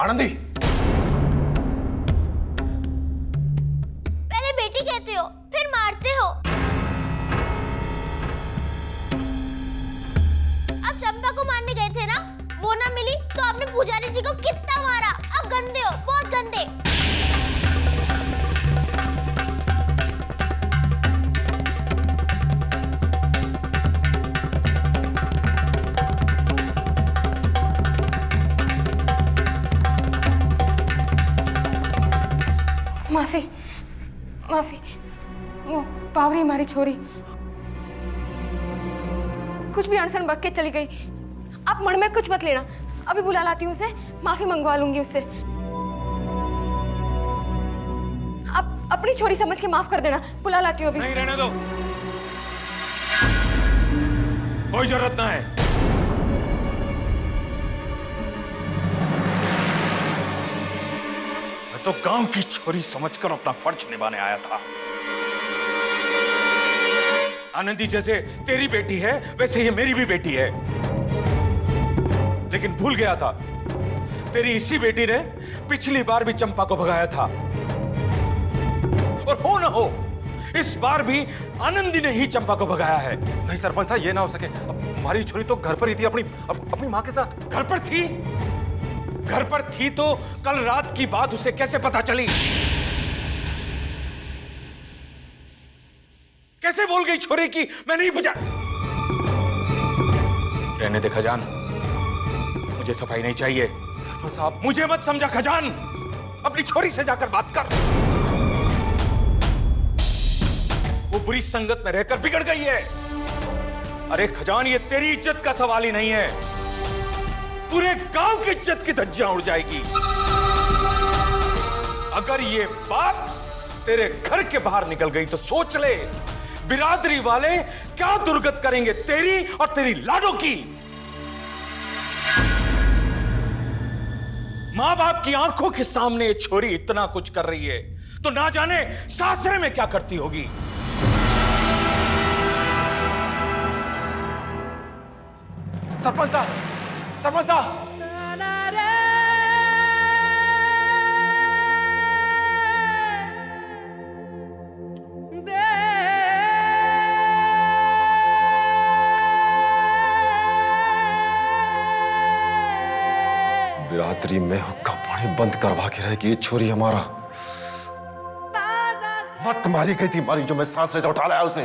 आनंदी, पहले बेटी कहते हो फिर मारते हो। अब चंपा को मारने गए थे ना, वो ना मिली तो आपने पुजारी जी को कितना मारा। अब गंदे हो, बहुत गंदे। माफी माफी, वो पावरी हमारी छोरी कुछ भी अनसन बक के चली गई। आप मन में कुछ मत लेना, अभी बुला लाती हूँ उसे, माफी मंगवा लूंगी उससे। आप अपनी छोरी समझ के माफ कर देना, बुला लाती हूँ अभी। नहीं, रहने दो, कोई जरूरत ना है। मैं तो गांव की छोरी समझकर अपना फर्ज निभाने आया था। आनंदी जैसे तेरी बेटी है, वैसे ये मेरी भी बेटी है। लेकिन भूल गया था, तेरी इसी बेटी ने पिछली बार भी चंपा को भगाया था। और हो ना हो, इस बार भी आनंदी ने ही चंपा को भगाया है। नहीं सरपंच साहब, ये ना हो सके। हमारी छोरी तो घर पर ही थी, अपनी माँ के साथ। घर पर थी? घर पर थी तो कल रात की बात उसे कैसे पता चली? कैसे बोल गई छोरी की मैं नहीं पूछा? रहने दे खजान, मुझे सफाई नहीं चाहिए। सरपंच साहब, मुझे मत समझा खजान, अपनी छोरी से जाकर बात कर। वो बुरी संगत में रहकर बिगड़ गई है। अरे खजान, ये तेरी इज्जत का सवाल ही नहीं है, पूरे गांव की इज्जत की धज्जियां उड़ जाएगी अगर ये बात तेरे घर के बाहर निकल गई तो सोच ले, बिरादरी वाले क्या दुर्गत करेंगे तेरी और तेरी लाडो की। मां बाप की आंखों के सामने ये छोरी इतना कुछ कर रही है तो ना जाने सासरे में क्या करती होगी। सरपंच साहब, सरपंच साहब। बिरादरी में हुक्का पानी बंद करवा के रहेगी ये छोरी हमारा। मत मारी गई थी मारी, जो मैं सांस से उठा लाया उसे।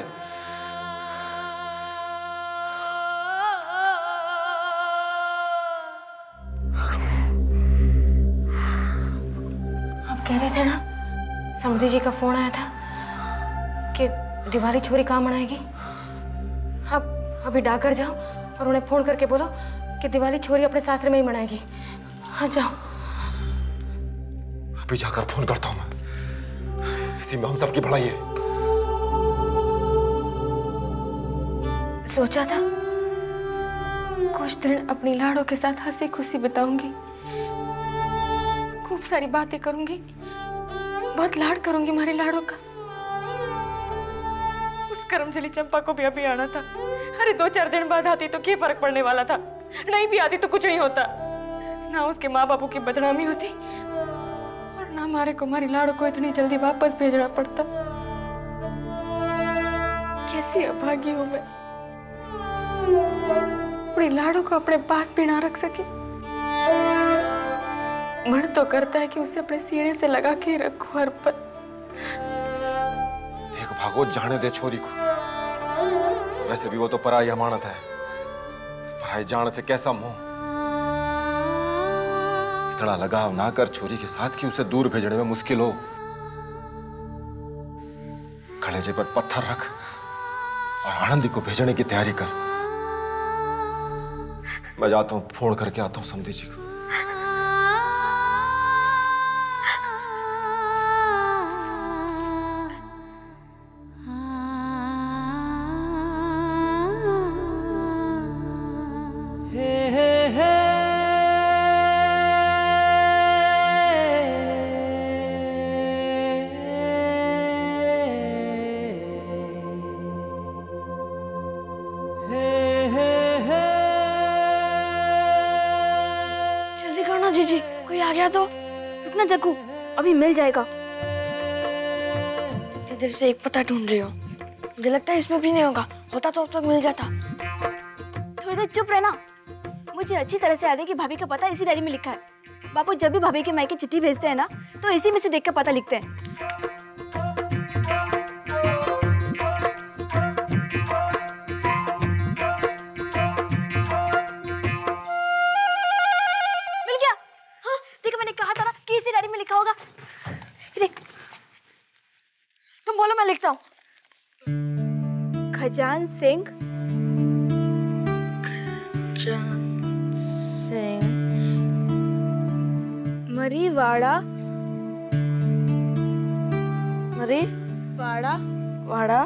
आप कह रहे थे ना, समधी जी का फोन आया था कि दिवाली छोरी कहाँ मनाएगी। आप अभी डाकघर जाओ और उन्हें फोन करके बोलो कि दिवाली छोरी अपने सासरे में ही मनाएगी। हाँ जाओ। अभी जाकर फोन करता हूं मैं, इसी में हम सबकी भलाई है। सोचा था कुछ दिन अपनी लाडो के साथ हंसी खुशी बिताऊंगी, खूब सारी बातें करूंगी, बहुत लाड करूंगी हमारी लाडो का। उस करमजली चंपा को भी अभी आना था। अरे 2-4 दिन बाद आती तो क्या फर्क पड़ने वाला था, नहीं भी आती तो कुछ नहीं होता। ना उसके माँ बापू की बदनामी होती और ना हमारे को हमारी लाडो को इतनी जल्दी वापस भेजना पड़ता। कैसी अभागी हूं मैं, अपनी लाडो को अपने पास भी ना रख सकी। मन तो करता है कि उसे अपने सीने से लगा के रखूं हर पल। देख भागो, जाने दे छोरी को। वैसे भी वो तो पराई अमानत है, पराई जान से कैसा मोह। इतना लगाव ना कर छोरी के साथ कि उसे दूर भेजने में मुश्किल हो। कलेजे पर पत्थर रख और आनंदी को भेजने की तैयारी कर। मैं जाता हूं, फोन करके आता हूं समधी जी को। आ गया तो? रुकना जग्गू, अभी मिल जाएगा। इतनी देर से एक पता ढूंढ रही हूँ, मुझे लगता है इसमें भी नहीं होगा, होता तो अब तक मिल जाता। थोड़ी देर चुप रहना। मुझे अच्छी तरह से याद है कि भाभी का पता इसी डायरी में लिखा है। बापू जब भी भाभी के मायके चिट्ठी भेजते हैं ना, तो इसी में से देख के पता लिखते हैं। मिल गया। हाँ देखो, मैंने कहा था ना कि इसी डायरी में लिखा होगा। ये देख, तुम बोलो, मैं लिखता हूँ। खजान सिंह मरीवाड़ा वाड़ा वाड़ा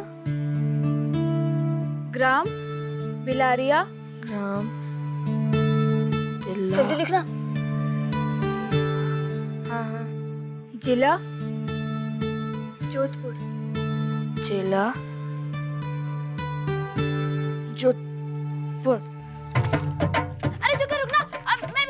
ग्राम बिलारिया। ग्राम जल्दी लिखना। हाँ, जिला जोधपुर। जिला जोधपुर। अरे चुप कर, रुकना। अब मैं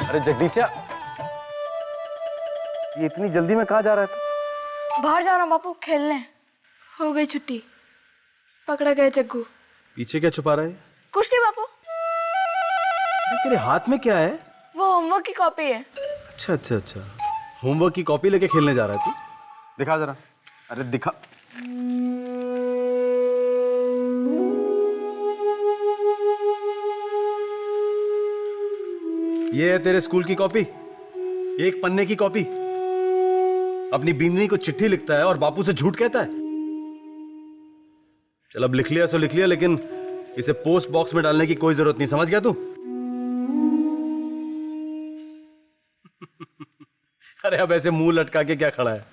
अरे जगदीशिया, ये इतनी जल्दी में कहाँ जा रहा है तू? बाहर जाना बापू, खेलने। हो गई छुट्टी, पकड़ा गया जग्गू। पीछे क्या छुपा रहा है? कुछ नहीं बापू, अरे तेरे हाथ में क्या है? वो होमवर्क की कॉपी है। अच्छा अच्छा अच्छा, होमवर्क की कॉपी लेके खेलने जा रहा है तू? दिखा जरा। अरे दिखा। ये है तेरे स्कूल की कॉपी, एक पन्ने की कॉपी। अपनी बींदनी को चिट्ठी लिखता है और बापू से झूठ कहता है। चल अब लिख लिया सो लिख लिया, लेकिन इसे पोस्ट बॉक्स में डालने की कोई जरूरत नहीं, समझ गया तू? अरे अब ऐसे मुंह लटका के क्या खड़ा है?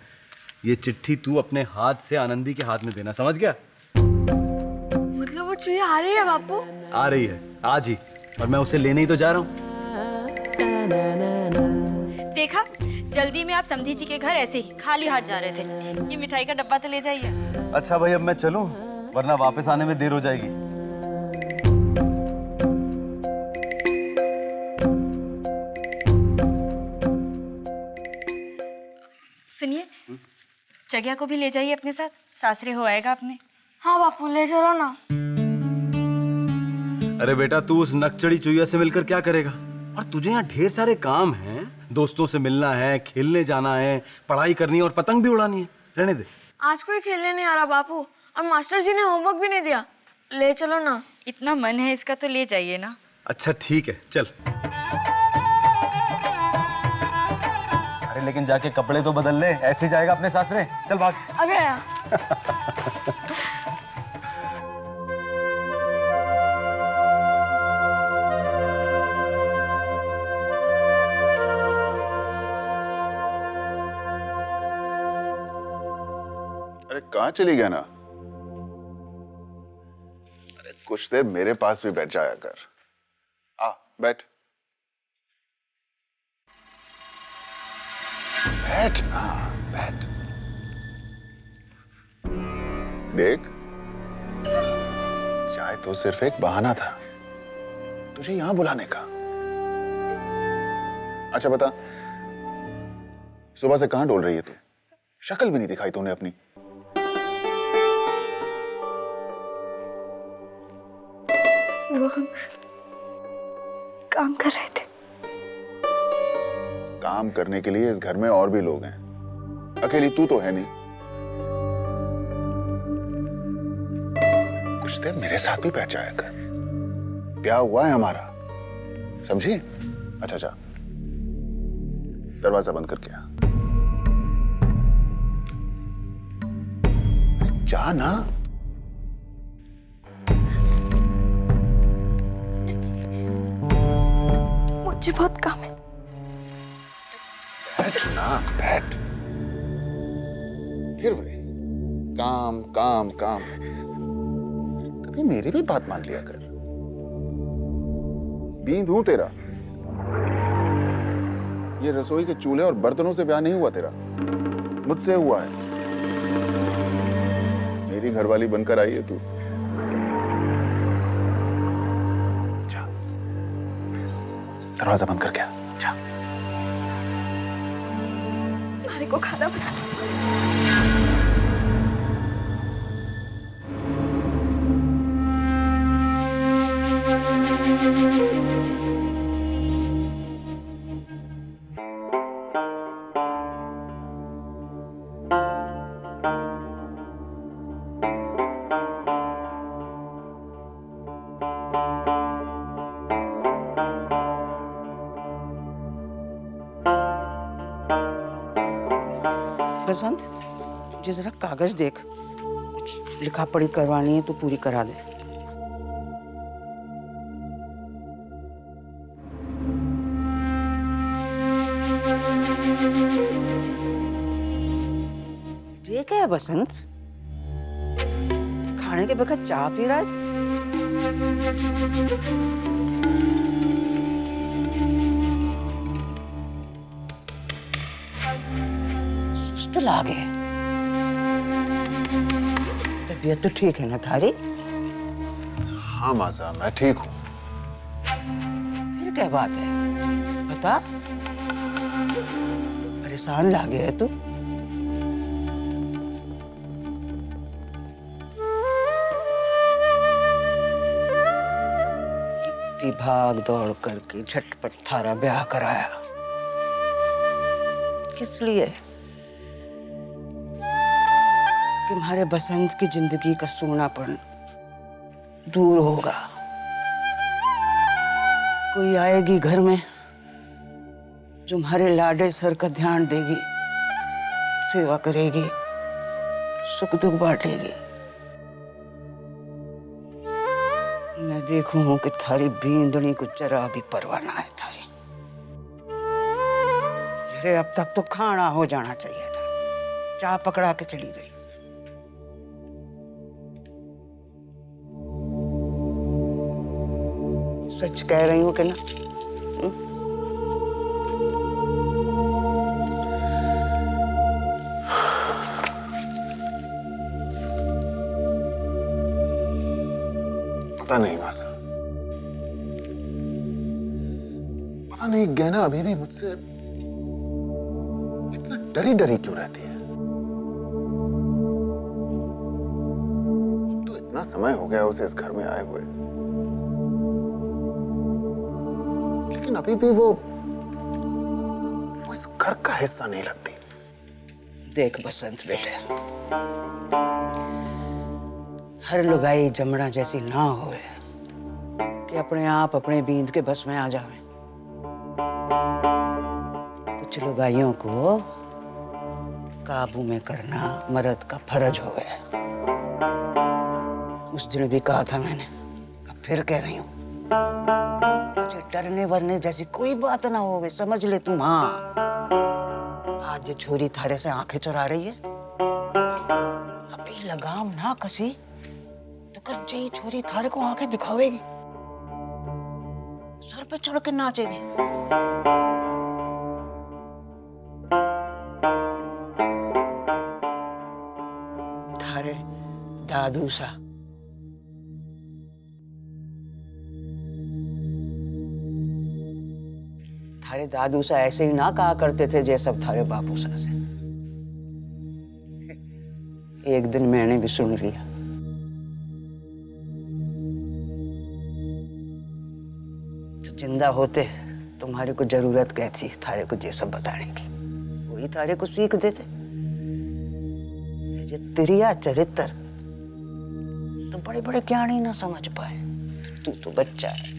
ये चिट्ठी तू अपने हाथ से आनंदी के हाथ में देना, समझ गया? मतलब वो चुहिया आ रही है बापू? आ रही है आज ही, और मैं उसे लेने ही तो जा रहा हूँ। देखा, जल्दी में आप समधी जी के घर ऐसे ही खाली हाथ जा रहे थे। ये मिठाई का डब्बा तो ले जाइए। अच्छा भाई, अब मैं चलूं, वरना वापस आने में देर हो जाएगी। सुनिए, जग्या को भी ले जाइए अपने साथ, सासरे हो आएगा अपने। हाँ बापू, ले चलो ना। अरे बेटा, तू उस नकचड़ी चुईया से मिलकर क्या करेगा? और तुझे यहाँ ढेर सारे काम हैं, दोस्तों से मिलना है, खेलने जाना है, पढ़ाई करनी है और पतंग भी उड़ानी है। रहने दे। आज कोई खेलने नहीं आ रहा बापू, और मास्टर जी ने होमवर्क भी नहीं दिया। ले चलो ना। इतना मन है इसका तो ले जाइए ना। अच्छा ठीक है, चल। अरे लेकिन जाके कपड़े तो बदल ले, ऐसे ही जाएगा अपने सासरे। चल भाग। अभी आया। अरे कहाँ चली गया ना? अरे कुछ देर मेरे पास भी बैठ जाया कर। आ बैठ बैठ ना, बैठ। देख, चाय तो सिर्फ एक बहाना था तुझे यहां बुलाने का। अच्छा बता, सुबह से कहां डोल रही है तू? शक्ल भी नहीं दिखाई तूने अपनी। वो हम काम कर रहे थे। काम करने के लिए इस घर में और भी लोग हैं, अकेली तू तो है नहीं। कुछ देर मेरे साथ भी बैठ जाया कर, ब्याह हुआ है हमारा, समझी? अच्छा जा, दरवाजा बंद करके आ। जा ना। मुझे बहुत काम है। बैठ ना, बैठ। फिर वही काम काम काम। कभी मेरी भी बात मान लिया कर। बींद हूं तेरा। ये रसोई के चूल्हे और बर्तनों से ब्याह नहीं हुआ तेरा, मुझसे हुआ है। मेरी घरवाली बनकर आई है तू। जा, दरवाजा बंद करके आ, जा। नारी को खाना बनाना। बसंत, मुझे जरा कागज देख, कुछ लिखा पढ़ी करवानी है तो पूरी करा दे। ये क्या है बसंत? खाने के बगैर चाय पी रहा है? तो लागे तबीयत तो ठीक है ना थारी? हाँ मासा, मैं ठीक हूँ। फिर क्या बात है, बता। परेशान लागे है तू? इतनी भाग दौड़ करके झटपट थारा ब्याह कराया, किस लिए? कि हमारे बसंत की जिंदगी का सूनापन दूर होगा। कोई आएगी घर में जो हमारे लाडे सर का ध्यान देगी, सेवा करेगी, सुख दुख बांटेगी। मैं देखूं कि थारी बींदनी को जरा भी परवाह ना है थारी। अरे अब तक तो खाना हो जाना चाहिए था, चाय पकड़ा के चली गई। सच कह रही हूँ कि ना? पता नहीं मासा, पता नहीं गहना अभी भी मुझसे इतना डरी डरी क्यों रहती है। तो इतना समय हो गया उसे इस घर में आए हुए, लेकिन अभी भी वो इस घर का हिस्सा नहीं लगती। देख बसंत बेटे, हर लुगाई जमना जैसी ना होए कि अपने आप अपने बींद के बस में आ जावे। कुछ लुगाइयों को काबू में करना मर्द का फर्ज होवे। उस दिन भी कहा था मैंने, अब फिर कह रही हूँ, मुझे डरने वरने जैसी कोई बात ना होवे, समझ ले तुम। हाँ, आज ये छोरी थारे से आंखें चुरा रही है, अभी लगाम ना कसी तो कर जी छोरी थारे को आंखें दिखावेगी, सर पे चढ़ के नाचेगी। थारे दादू सा थारे दादू सा ऐसे ही ना कहा करते थे जैसे सब थारे बापू सा से। एक दिन मैंने भी सुन लिया। तो जिंदा होते तुम्हारे को जरूरत क्या थी थारे को ये सब बताने की? वही थारे को सीख देते। ये तिरिया चरित्र तो बड़े बड़े ज्ञानी ना समझ पाए। तू तो बच्चा है,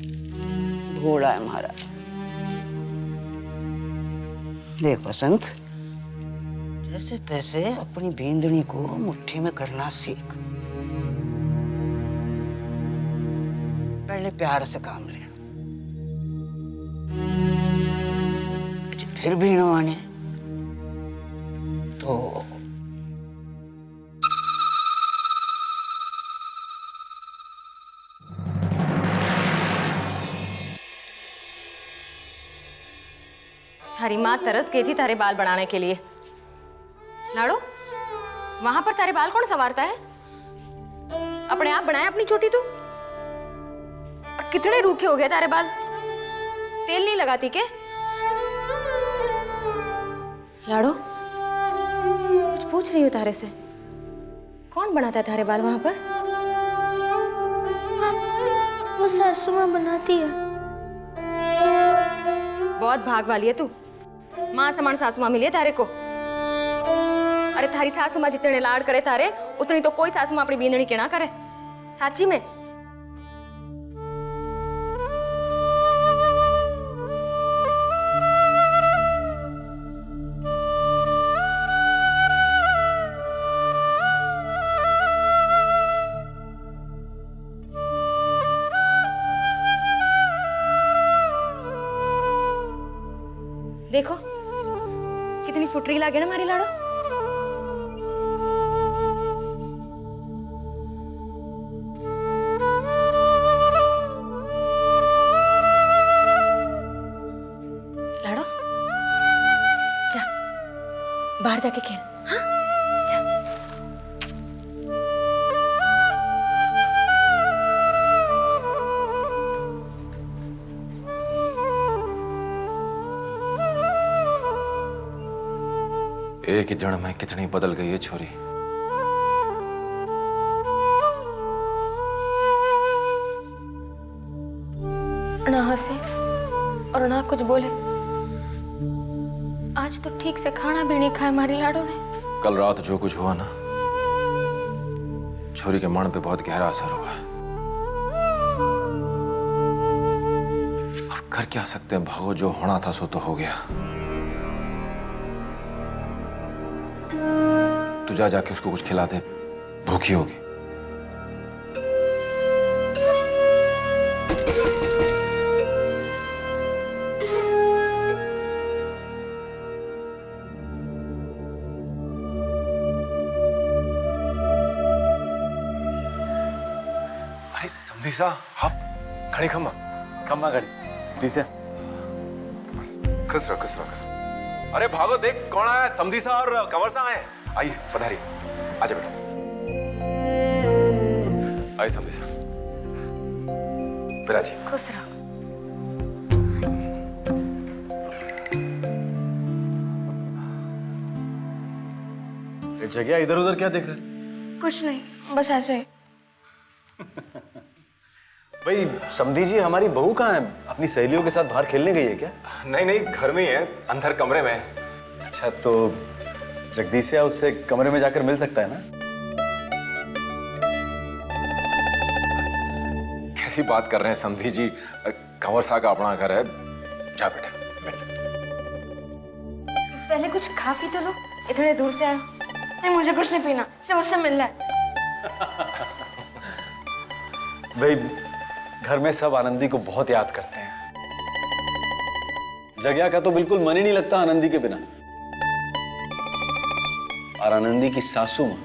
भोला है महाराज। देख बसंत, जैसे तैसे अपनी बींदनी को मुट्ठी में करना सीख। पहले प्यार से काम ले, फिर भी न माने तो थारी माँ तरस गई थी तारे बाल बनाने के लिए। लाडो, वहां पर तारे बाल कौन संवारता है? अपने आप बनाए अपनी चोटी तू? और कितने रूखे हो गए तारे बाल, तेल नहीं लगाती के? लाडो, कुछ पूछ रही हो तारे से, कौन बनाता है तारे बाल वहां पर? वो सासू माँ बनाती है। बहुत भाग वाली है तू, माँ समान सासू माँ मिली है तारे को। अरे थारी सासू माँ जितने लाड करे तारे, उतनी तो कोई सासू माँ अपनी बींदड़ी के ना करे। साची में। देखो कितनी फुटरी लागे ना हमारी लाडो। लाडो, जा बाहर जाके खेल। हाँ, जा। एक ही जड़ में कितनी बदल गई है छोरी। ना हंसे और ना कुछ बोले। आज तो ठीक से खाना भी नहीं खाया हमारी लाडो ने। कल रात जो कुछ हुआ ना, छोरी के मन पे बहुत गहरा असर हुआ है। अब कर क्या सकते हैं भागो, जो होना था सो तो हो गया। तू जा जाके उसको कुछ खिला दे, भूखी होगी। अरे समझी सा, हाँ खड़ी खम्मा खम्मा खड़ी प्लीज। खुश रहो खुश रहो खुश रहो। अरे भागो, देख कौन आया। समझी सा और कंवर सा आए। आइए पधारिए, आजा बेटा। आइए समझी सा, बिराजी। खुश रहो। एक जगह इधर उधर क्या देख रहे? कुछ नहीं, बस ऐसे ही। भाई समधी जी, हमारी बहू कहाँ है? अपनी सहेलियों के साथ बाहर खेलने गई है क्या? नहीं नहीं, घर में ही है, अंदर कमरे में। अच्छा, तो जगदीशिया उससे कमरे में जाकर मिल सकता है ना? कैसी बात कर रहे हैं समधी जी, कंवर साहब का अपना घर है। जा बेटा बैठ। पहले कुछ खा पी तो लो, इतने दूर से आए। नहीं, मुझे कुछ नहीं पीना, सिर्फ उससे मिलना है। भाई घर में सब आनंदी को बहुत याद करते हैं। जग्या का तो बिल्कुल मन ही नहीं लगता आनंदी के बिना। और आनंदी की सासू मां,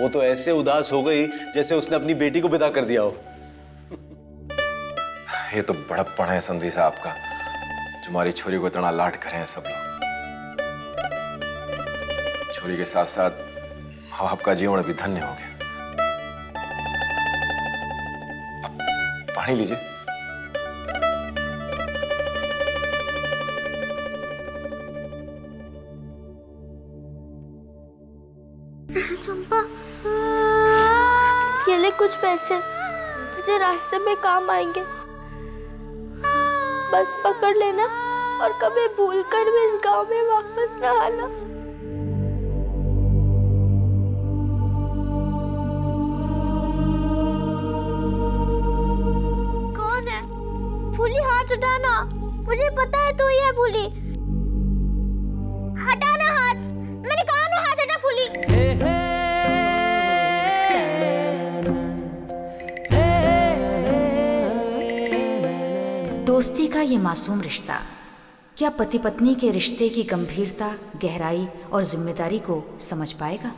वो तो ऐसे उदास हो गई जैसे उसने अपनी बेटी को विदा कर दिया हो। ये तो बड़प्पन है संधी साहब का, तुम्हारी छोरी को इतना लाड करे हैं सब लोग। छोरी के साथ साथ माँ बाप का जीवन भी धन्य हो गया। पानी लीजिए। चंपा, ये ले कुछ पैसे, तुझे रास्ते में काम आएंगे। बस पकड़ लेना और कभी भूलकर भी इस गांव में वापस न आना। कौन है? फूली, हाथ हटाना। मुझे पता है तू ही है फूली। हटाना हाथ, मैंने कहा ना हाथ हटा फूली। दोस्ती का ये मासूम रिश्ता क्या पति पत्नी के रिश्ते की गंभीरता, गहराई और जिम्मेदारी को समझ पाएगा?